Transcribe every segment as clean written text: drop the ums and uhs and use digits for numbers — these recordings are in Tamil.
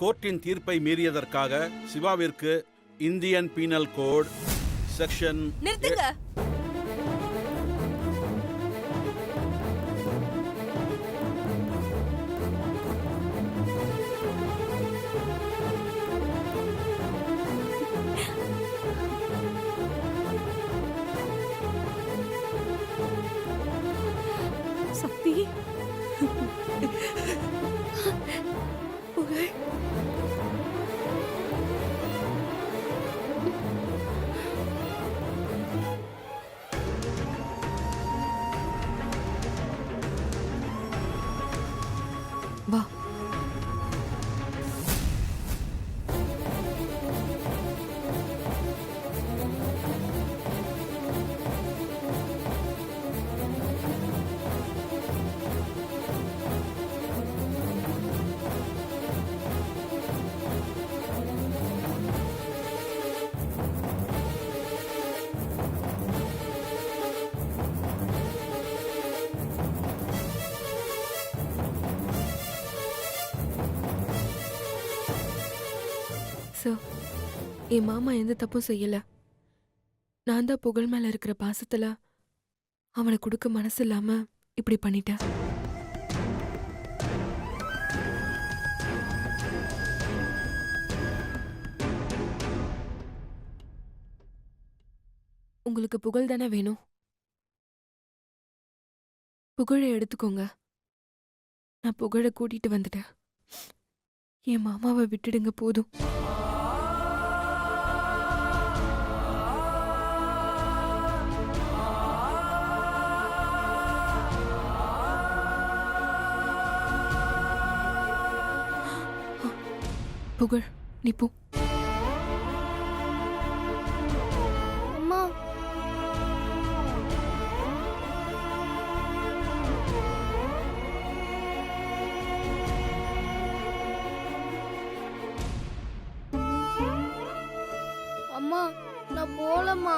கோர்ட்டின் தீர்ப்பை மீறியதற்காக சிவாவிற்கு இந்தியன் பீனல் கோட் செக்ஷன் நிறுத்துங்க. சக்தி, புகழ், வா. சார், என் மாமா எந்த தப்பும் செய்யல. நான் தான் புகழ் மேல இருக்கிற பாசத்துல அவனை கொடுக்க மனசு இல்லாம இப்படி பண்ணிட்டேன். உங்களுக்கு புகழ் தானே வேணும்? புகழை எடுத்துக்கோங்க. நான் புகழை கூட்டிட்டு வந்துட்டேன். என் மாமாவை விட்டுடுங்க போதும். புகழ், நீ போ. அம்மா, அம்மா நான் போலம்மா.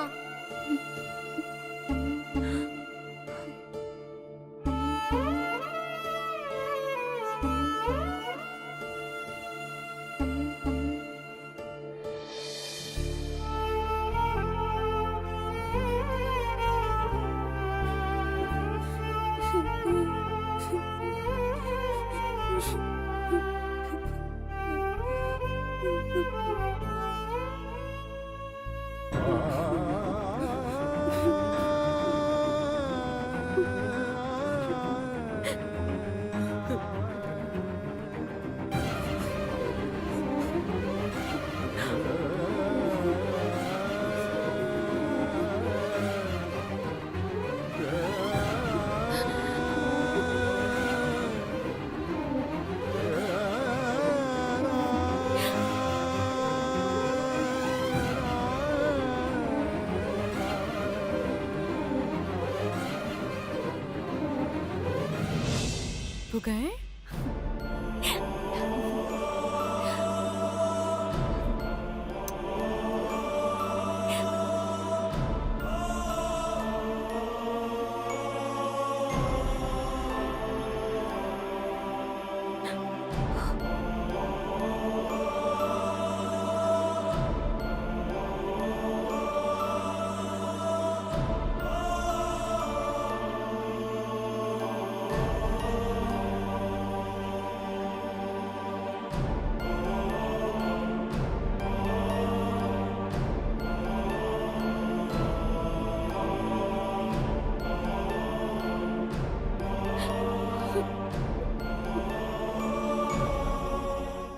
புகழ்,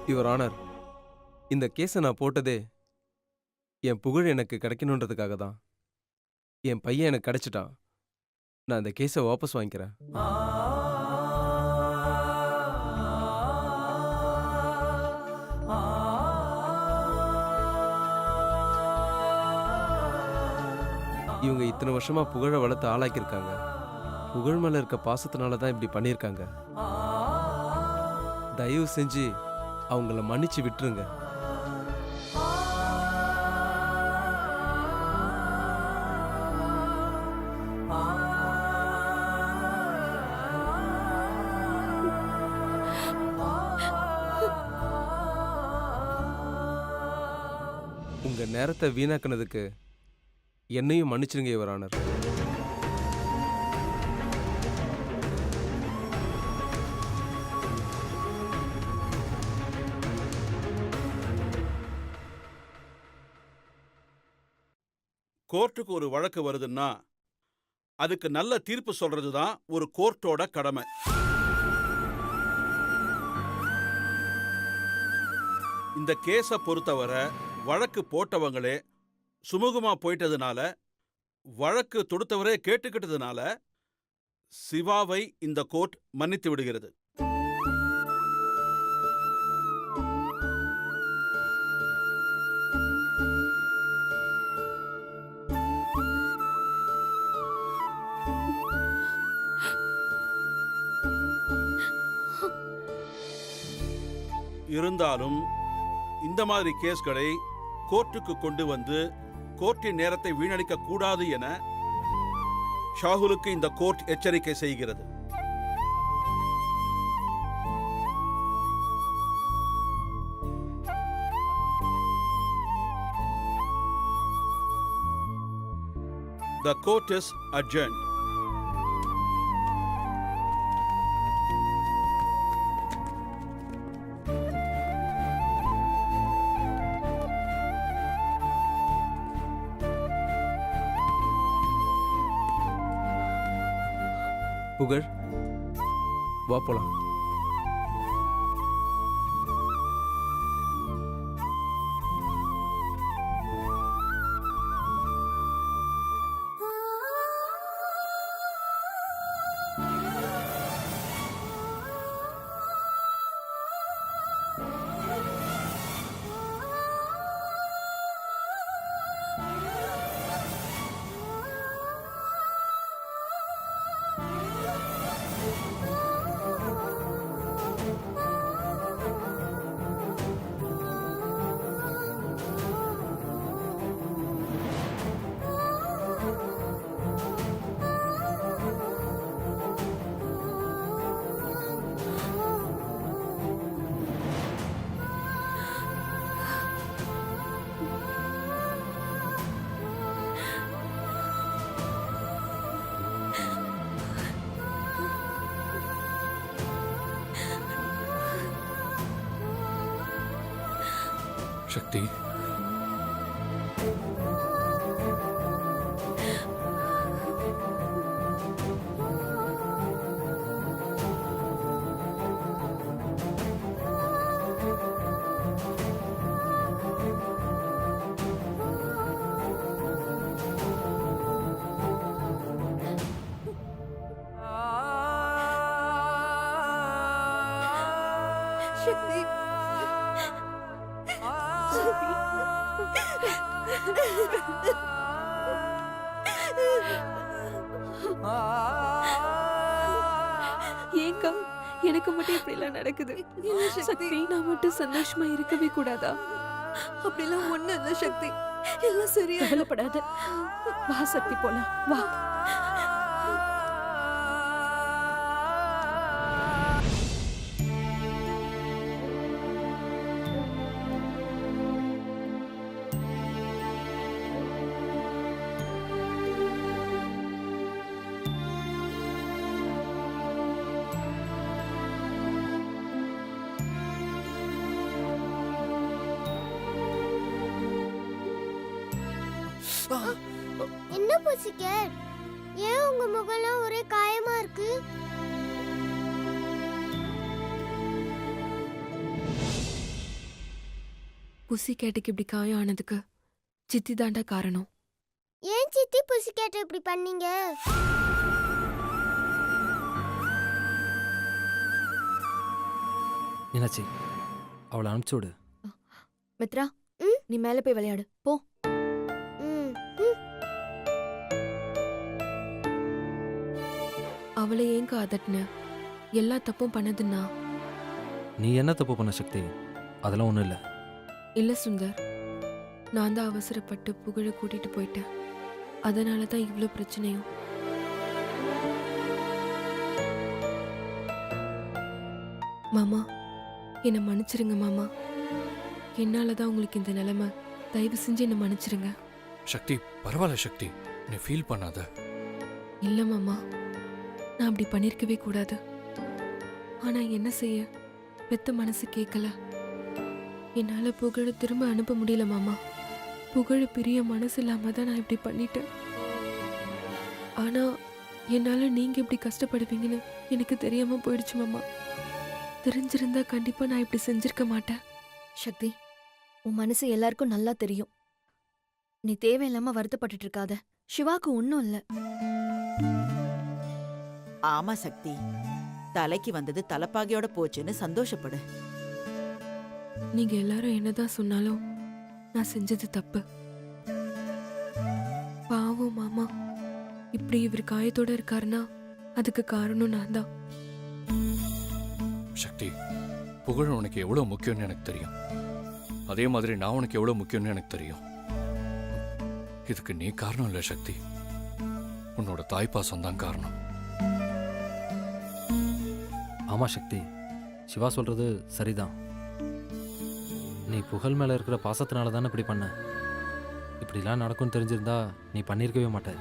யுவர் ஆனர், இந்த கேஸை நான் போட்டதே என் புகழ் எனக்கு கிடைக்கணுன்றதுக்காக தான். என் பையன் எனக்கு கிடைச்சிட்டான். நான் இந்த கேஸை வாபஸ் வாங்கிக்கிறேன். இவங்க இத்தனை வருஷமா புகழை வளர்த்து ஆளாக்கியிருக்காங்க. புகழ் மேல இருக்க பாசத்தினால தான் இப்படி பண்ணியிருக்காங்க. தயவு செஞ்சு அவங்கள மன்னிச்சு விட்டுருங்க. உங்க நேரத்தை வீணாக்குனதுக்கு என்னையும் மன்னிச்சிருங்க யுவர் ஆனர். கோர்ட்டுக்கு ஒரு வழக்கு வருதுன்னா அதுக்கு நல்ல தீர்ப்பு சொல்றது தான் ஒரு கோர்ட்டோட கடமை. இந்த கேஸை பொறுத்தவரை வழக்கு போட்டவங்களே சுமூகமா போயிட்டதுனால, வழக்கு தொடுத்தவரே கேட்டுக்கிட்டதுனால சிவாவை இந்த கோர்ட் மன்னித்து விடுகிறது. இருந்தாலும் இந்த மாதிரி கேஸ்களை கோர்ட்டுக்கு கொண்டு வந்து கோர்ட்டின் நேரத்தை வீணடிக்க கூடாது என ஷாகுலுக்கு இந்த கோர்ட் எச்சரிக்கை செய்கிறது. The court is adjourned. புகழ், வா போலாம். சக்தி, சக்தி, ஏங்கா எனக்கு மட்டும் இப்படி எல்லாம் நடக்குது? சக்தி, நான் மட்டும் சந்தோஷமா இருக்கவே கூடாதா? அப்படிலாம் ஒண்ணு இல்ல சக்தி, எல்லாம் சரியா. கவலைப்படாத, வா சக்தி போலாம், வா. என்ன புசிக்கேட், ஏன் உங்க முகம்லாம் ஒரே காயமா இருக்கு? புசி கேட்டுக்கு இப்படி காயம் ஆனதுக்கு சித்தி தாண்டா காரணம். ஏன் சித்தி புசிக்கேட் இப்படி பண்ணீங்க? மீனாட்சி, அவளை அனுப்பிச்சு விடு. மித்ரா, நீ மேல போய் விளையாடு போ. அவளை ஏங்க அதட்டுன? எல்லா தப்பும் பண்ணதுன்னா? நீ என்ன தப்பு பண்ண சக்தி? அதெல்லாம் ஒன்றும் இல்லை. இல்ல சுந்தர், நான் தான் அவசரப்பட்டு புகழ கூட்டிட்டு போயிட்டேன். அதனால தான் இவ்வளோ பிரச்சனையும். மாமா, என்னை மன்னிச்சிருங்க மாமா. என்னால தான் உங்களுக்கு இந்த நிலைமை. தயவு செஞ்சு என்ன மன்னிச்சிருங்க. சக்தி பரவாயில்ல சக்தி, நீ ஃபீல் பண்ணாத. இல்ல மாமா, நான் அப்படி பண்ணிருக்கவே கூடாது. ஆனா என்ன செய்ய, பெத்த மனசு கேட்கல. என்னால புகழ திரும்ப அனுப்ப முடியல மாமா. புகழ பிரிய மனசு இல்லாம தான் நான் இப்படி பண்ணிட்டேன். ஆனா என்னால நீங்க இப்படி கஷ்டப்படுவீங்கன்னு எனக்கு தெரியாம போயிடுச்சு மாமா. தெரிஞ்சிருந்தா கண்டிப்பா நான் இப்படி செஞ்சிருக்க மாட்டேன். சக்தி, உன் மனசு எல்லாருக்கும் நல்லா தெரியும். நீ தேவையில்லாம வருத்தப்பட்டுட்டு இருக்காத. சிவாக்கு ஒன்னும் இல்ல. ஆமா சக்தி, தலைக்கு வந்தது தலப்பாகையோட போச்சுன்னு சந்தோஷப்படு. நீங்க எல்லாரும் என்னதான் சொன்னாலும் நான் செஞ்சது தப்பு. பாவம் மாமா, இப்படி இவர் காயத்தோட இருக்காருன்னா அதுக்கு காரணம் நான் தான். சக்தி, புகழ் உனக்கு எவ்வளவு முக்கியம்னு எனக்கு தெரியும். அதே மாதிரி நான் உனக்கு எவ்வளவு முக்கியம்னு எனக்கு தெரியும். இதுக்கு நீ காரணம் இல்ல சக்தி, உன்னோட தாய்ப்பாசம் தான் காரணம். ஆமா சக்தி, சிவா சொல்றது சரிதான். நீ புகழ் மேல இருக்கிற பாசத்தினால தானே இப்படி பண்ண. இப்படிலாம் நடக்கும்னு தெரிஞ்சிருந்தா நீ பண்ணியிருக்கவே மாட்ட.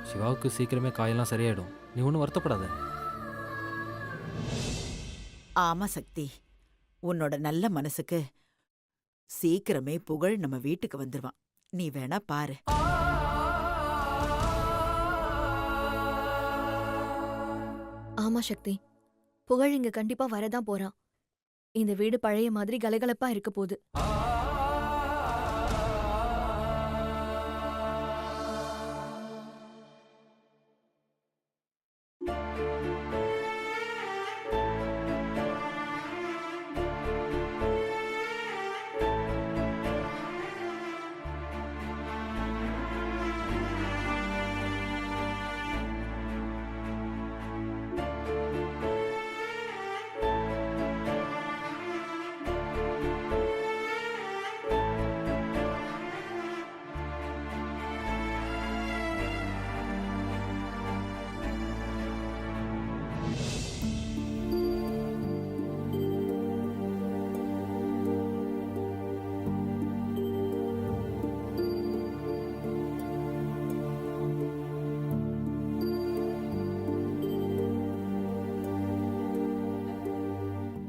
சிவாவுக்கு சீக்கிரமே காயெல்லாம் சரியாயிடும், நீ ஒன்றும் வருத்தப்படாத. ஆமா சக்தி, உன்னோட நல்ல மனசுக்கு சீக்கிரமே புகழ் நம்ம வீட்டுக்கு வந்துருவான். நீ வேணா பாரு. ஆமா சக்தி, புகழ் இங்க கண்டிப்பா வரதான் போறான். இந்த வீடு பழைய மாதிரி கலகலப்பா இருக்க போகுது.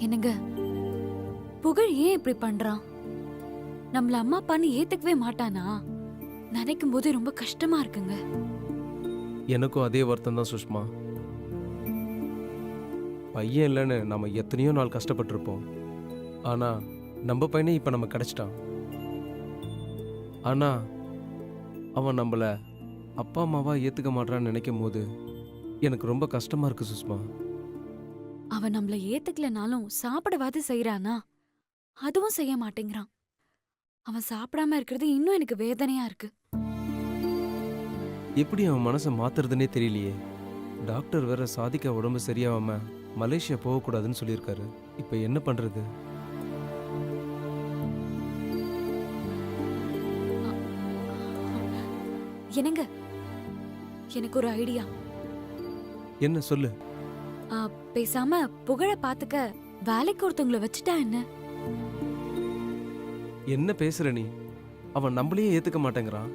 என்னங்க, புகழ் ஏன் இப்படி பண்றான்? நம்மள அம்மா அப்பான்னு ஏத்துக்கவே மாட்டானா? நினைக்கும் போது ரொம்ப கஷ்டமா இருக்குங்க. எனக்கும் அதே வருத்தம் தான் சுஷ்மா. பையன் இல்லைன்னு நம்ம எத்தனையோ நாள் கஷ்டப்பட்டிருப்போம். ஆனா நம்ம பையனே இப்ப நம்ம கிடைச்சிட்டான். ஆனா அவன் நம்மள அப்பா அம்மாவா ஏத்துக்க மாட்டான்னு நினைக்கும் போது எனக்கு ரொம்ப கஷ்டமா இருக்கு சுஷ்மா. அவன் நம்மள ஏத்துக்கலனாலும் சாப்பிடவாது செய்யறானா? அதுவும் செய்ய மாட்டேங்கிறான். அவன் சாப்பிடாம இருக்கிறது இன்னும் எனக்கு வேதனையா இருக்கு. எப்படி அவன் மனசை மாத்துறதுன்னே தெரியலையே. டாக்டர் வேற சாதிக்க உடம்பு சரியாகாம மலேசியா போகக்கூடாதுன்னு சொல்லியிருக்காரு. இப்ப என்ன பண்றது? என்னங்க, எனக்கு ஒரு ஐடியா. என்ன சொல்லு. பேசாம புகழ பாத்துக்க வேலைக்கு ஒருத்தவங்கள வச்சுட்டா என்ன? என்ன பேசுற நீ? அவன் நம்மளையே ஏத்துக்க மாட்டேங்கிறான்.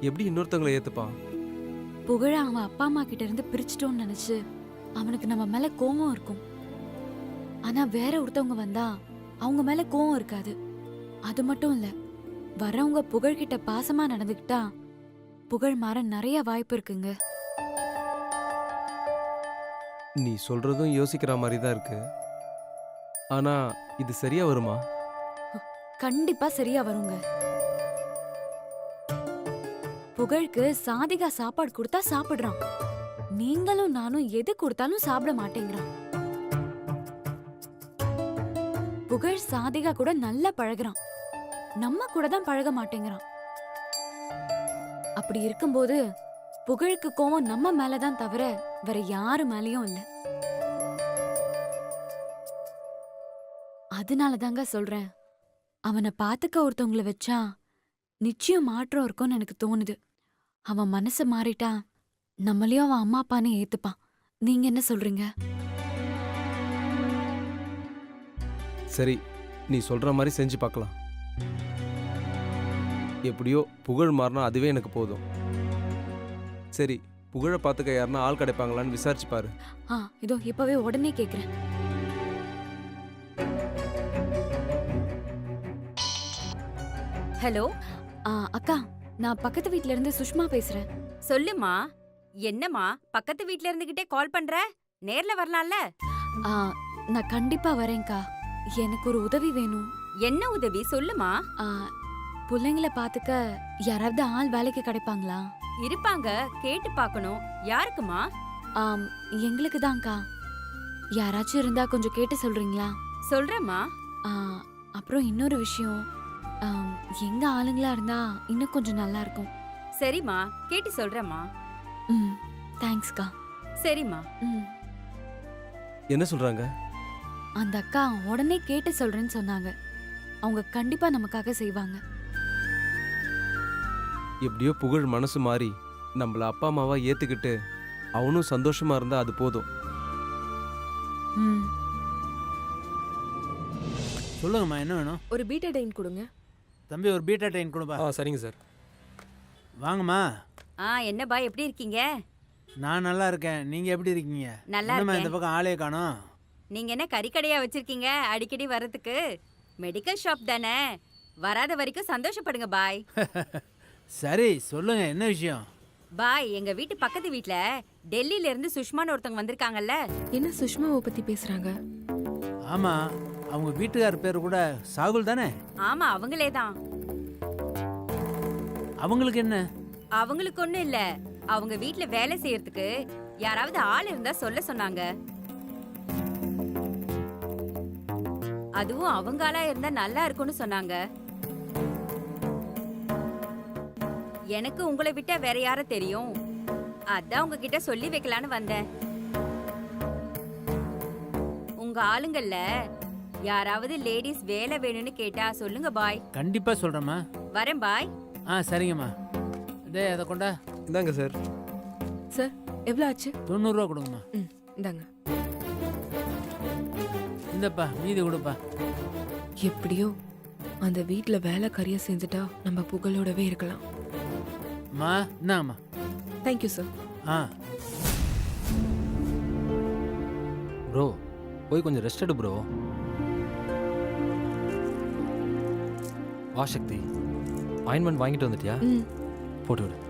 எப்படி இன்னொருத்தவங்களை ஏத்துப்பான்? புகழ அவன் அப்பா அம்மா கிட்ட இருந்து பிரிச்சிட்டோம்னு நினைச்சு அவனுக்கு நம்ம மேல கோவம் இருக்கும். ஆனா வேற ஒருத்தவங்க வந்தா அவங்க மேல கோவம் இருக்காது. அது மட்டும் இல்ல, வரவங்க புகழ்கிட்ட பாசமா நடந்துக்கிட்டா புகழ் மாற நிறைய வாய்ப்பு இருக்குங்க. நீ சொல்றதும் யோசிக்கிற மாதிரி தான் இருக்கு. ஆனா இது சரியா வருமா? கண்டிப்பா சரியா வருங்க. புகழுக்கு சாதிகா சாப்பாடு கொடுத்தா சாப்பிடுறான். நீங்களும் நானும் எது கொடுத்தாலும் சாப்பிட மாட்டேங்கிறான். புகழ் சாதிகா கூட நல்லா பழகுறான். நம்ம கூட தான் பழக மாட்டேங்கிறான். அப்படி இருக்கும்போது புகழுக்கு கோவம் நம்ம மேலதான் தவிர வேற யாரு மேலயும் இல்ல. அதனாலதாங்க சொல்றேன், அவனை பாத்துக்க ஒருத்தவங்கள வச்சா நிச்சயம் மாற்றம் இருக்கும்னு எனக்கு தோணுது. அவன் மனசு மாறிட்டா நம்மளையும் அவன் அம்மா அப்பான்னு ஏத்துப்பான். நீங்க என்ன சொல்றீங்க? சரி, நீ சொல்ற மாதிரி செஞ்சு பார்க்கலாம். எப்படியோ புகழ் மாறினா அதுவே எனக்கு போதும். சரி, புகழை பார்த்துக்க யாருன்னா ஆள் கிடைப்பாங்களான்னு விசாரிச்சு பாரு. இதோ இப்பவே உடனே கேக்குறேன். ஹலோ, அக்கா, நான் பக்கத்து வீட்ல இருந்து சுஷ்மா பேசுறேன். சொல்லுமா. என்னம்மா பக்கத்து வீட்ல இருந்துகிட்டே கால் பண்ற? நேர்ல வரலாம்ல? ஆ, நான் கண்டிப்பா வரேன்க்கா. எனக்கு ஒரு உதவி வேணும். என்ன உதவி சொல்லுமா. பிள்ளைங்கள பாத்துக்க யாராவது ஆள் வேலைக்கு கிடைப்பாங்களா? இருப்பாங்க, கேட்டு பார்க்கணும். யாருக்குமா? எங்களுக்கு தான்க்கா. யாராச்சும் இருந்தா கொஞ்சம் கேட்டு சொல்றீங்களா? சொல்றேம்மா. அப்புறம் இன்னொரு விஷயம், எங்க ஆளுங்களா இருந்தா இன்னும் கொஞ்சம் நல்லா இருக்கும். சரிம்மா, கேட்டு சொல்றேம்மா. தேங்க்ஸ்க்கா. சரிம்மா. என்ன சொல்றாங்க? அந்த அக்கா உடனே கேட்டு சொல்றேன்னு சொன்னாங்க. அவங்க கண்டிப்பா நமக்காக செய்வாங்க. எப்படியோ புகழ் மனசு மாறி நம்மள அப்பா அம்மாவா ஏத்துக்கிட்டு அவனும் சந்தோஷமா இருந்தா அது போதும். சொல்லுங்கம்மா, என்ன வேணும்? ஒரு பீட்டாடைன் கொடுங்க. தம்பி, ஒரு பீட்டா ட்ரெயின் கொடுப்பா. சரிங்க சார். வாங்கம்மா. என்ன பாய், எப்படி இருக்கீங்க? நான் நல்லா இருக்கேன். நீங்க எப்படி இருக்கீங்க? நல்லா என்னம்மா இந்த இருக்கேன். பக்கம் ஆளே காணோம்? நீங்க என்ன கறிக்கடையா வச்சிருக்கீங்க அடிக்கடி வர்றதுக்கு? மெடிக்கல் ஷாப் தானே, வராத வரைக்கும் சந்தோஷப்படுங்க பாய். சரி, சொல்லுங்க, என்ன விஷயம்? பாய், எங்க வீட்டு பக்கத்து வீட்ல டெல்லியில இருந்து சுஷ்மான்னு ஒருத்தவங்க வந்திருக்காங்கல்ல. என்ன சுஷ்மாவை பத்தி பேசுறாங்க? ஆமா, அவங்க வீட்டுக்கார் பேர் கூட சாகுல் தானே? ஆமா, அவங்களே தான். அவங்களுக்கு என்ன? அவங்களுக்கு ஒண்ணும் இல்ல, அவங்க வீட்ல வேலை செய்யறதுக்கு யாராவது ஆள் இருந்தா சொல்ல சொன்னாங்க. அதுவும் அவங்க ஆளா இருந்தா நல்லா இருக்கும்னு சொன்னாங்க. எனக்கு உங்களை விட்டா வேற யார தெரியும், அதான் உங்ககிட்ட சொல்லி வைக்கலான்னு வந்தேன். உங்க ஆளுங்கள்ல யாராவது லேடிஸ் வேலை வேணும்னு கேட்டா சொல்லுங்க பாய். கண்டிப்பா சொல்றேம்மா. வரேன் பாய். சரிங்கம்மா. டேய், அதை கொண்டா. இந்தாங்க சார். சார், எவ்வளவு ஆச்சு? 90 ரூபா கொடுங்கம்மா. இந்தாங்க. இந்தப்பா, மீதி கொடுப்பா. எப்படியோ அந்த வீட்ல வேலைக்காரியா செஞ்சுட்டா நம்ம புகழோடவே இருக்கலாம். அம்மா, என்னம்மா? Thank you sir. ப்ரோ, போய் கொஞ்சம் ரெஸ்ட் எடு ப்ரோ. வா சக்தி, அப்பாயின்மெண்ட் வாங்கிட்டு வந்துட்டியா? போட்டு விடு.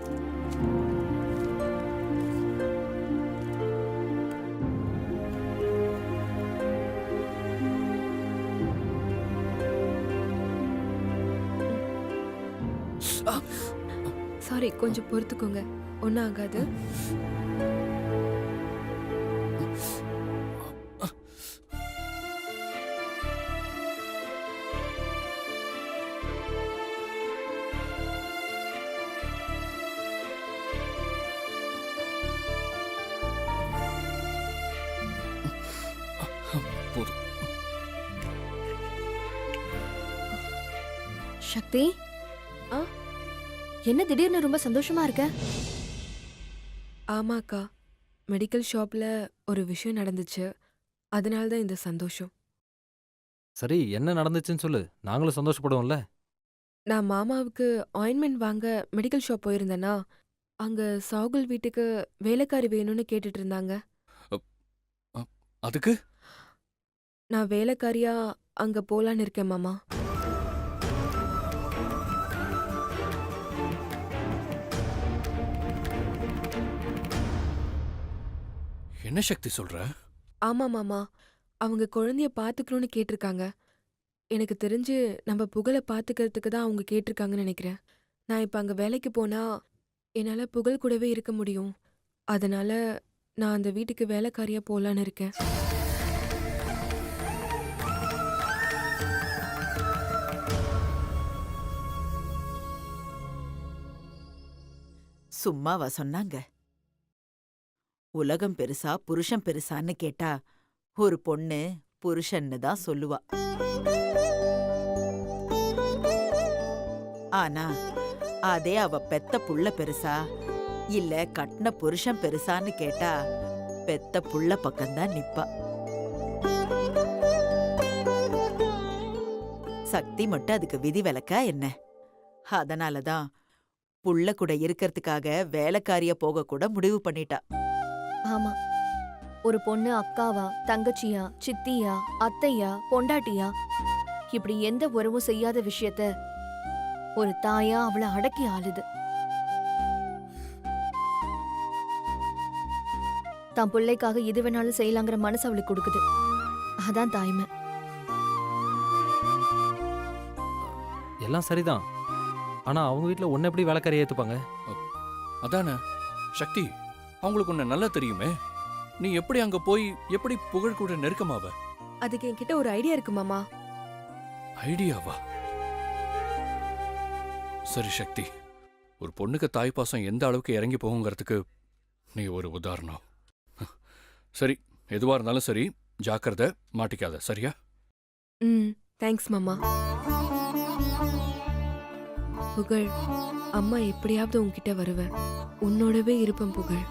சாரி, கொஞ்சம் பொறுத்துக்கோங்க, ஒன்றும் ஆகாது. சக்தி, என்ன திடீர்னு ரொம்ப சந்தோஷமா இருக்க? ஆமாக்கா, மெடிக்கல் ஷாப்ல ஒரு விஷயம் நடந்துச்சு, அதனால தான் இந்த சந்தோஷம். சரி, என்ன நடந்துச்சுன்னு சொல்லு, நாங்களும் சந்தோஷப்படுவோம்ல. நான் மாமாவுக்கு ஆயின்மெண்ட் வாங்க மெடிக்கல் ஷாப் போயிருந்தேன்னா, அங்க சாகுல் வீட்டுக்கு வேலைக்காரி வேணும்னு கேட்டுட்டு இருந்தாங்க. அதுக்கு நான் வேலைக்காரியா அங்க போலான்னு இருக்கேன் மாமா. என்ன சக்தி சொல்ற? ஆமா மாமா, அவங்க குழந்தைய பாத்துக்கணும்னு கேட்டிருக்காங்க. எனக்கு தெரிஞ்சு நம்ம புகழை பாத்துக்கிறதுக்கு தான் அவங்க கேட்டிருக்காங்கன்னு நினைக்கிறேன். நான் இப்ப அங்க வேலைக்கு போனா என்னால புகழ் கூடவே இருக்க முடியும். அதனால நான் அந்த வீட்டுக்கு வேலைக்காரியா போலான்னு இருக்கேன். சும்மாவா சொன்னாங்க? உலகம் பெருசா புருஷன் பெருசான்னு கேட்டா ஒரு பொண்ணு புருஷன்னு தான் சொல்லுவா. ஆனா அதே அவ பெத்த புள்ள பெருசா இல்ல கட்டின புருஷன் பெருசான்னு கேட்டா பெத்த புள்ள பக்கம்தான் நிப்பா. சக்தி மட்டும் அதுக்கு விதி விலக்கா என்ன? அதனாலதான் புள்ள கூட இருக்கறதுக்காக வேலைக்காரிய போக கூட முடிவு பண்ணிட்டா. ஆமா, ஒரு பொண்ணு அக்காவா, தங்கச்சியா, சித்தியா, அத்தையா, பொண்டாட்டியா இப்படி எந்த உறவும் செய்யாத விஷயத்த ஒரு தாயா அவளை அடக்கி ஆளுது. தான் பிள்ளைக்காக எது வேணாலும் செய்யலாங்கிற மனசு அவளுக்கு கொடுக்குது. அதான் தாய்மை. எல்லாம் சரிதான். ஆனா அவங்க வீட்டில் ஒன்று எப்படி வேலைக்காரியை ஏற்றுப்பாங்க? அதானே சக்தி, அவங்களுக்கு உன்னை நல்லா தெரியுமே. நீ எப்படி அங்க போய் எப்படி புகழ் கூட நெருக்கமாவ? அதுக்கு என்கிட்ட ஒரு ஐடியா இருக்கு மாமா. ஐடியாவா? சரி சக்தி, ஒரு பொண்ணுக்கு தாய்ப்பாசம் எந்த அளவுக்கு இறங்கி போகுங்கிறதுக்கு நீ ஒரு உதாரணம். சரி, எதுவா இருந்தாலும் சரி, ஜாக்கிரதை, மாட்டிக்காத, சரியா? தேங்க்ஸ் மாமா. புகழ், அம்மா எப்படியாவது உன்கிட்ட வருவேன். உன்னோடவே இருப்பேன் புகழ்.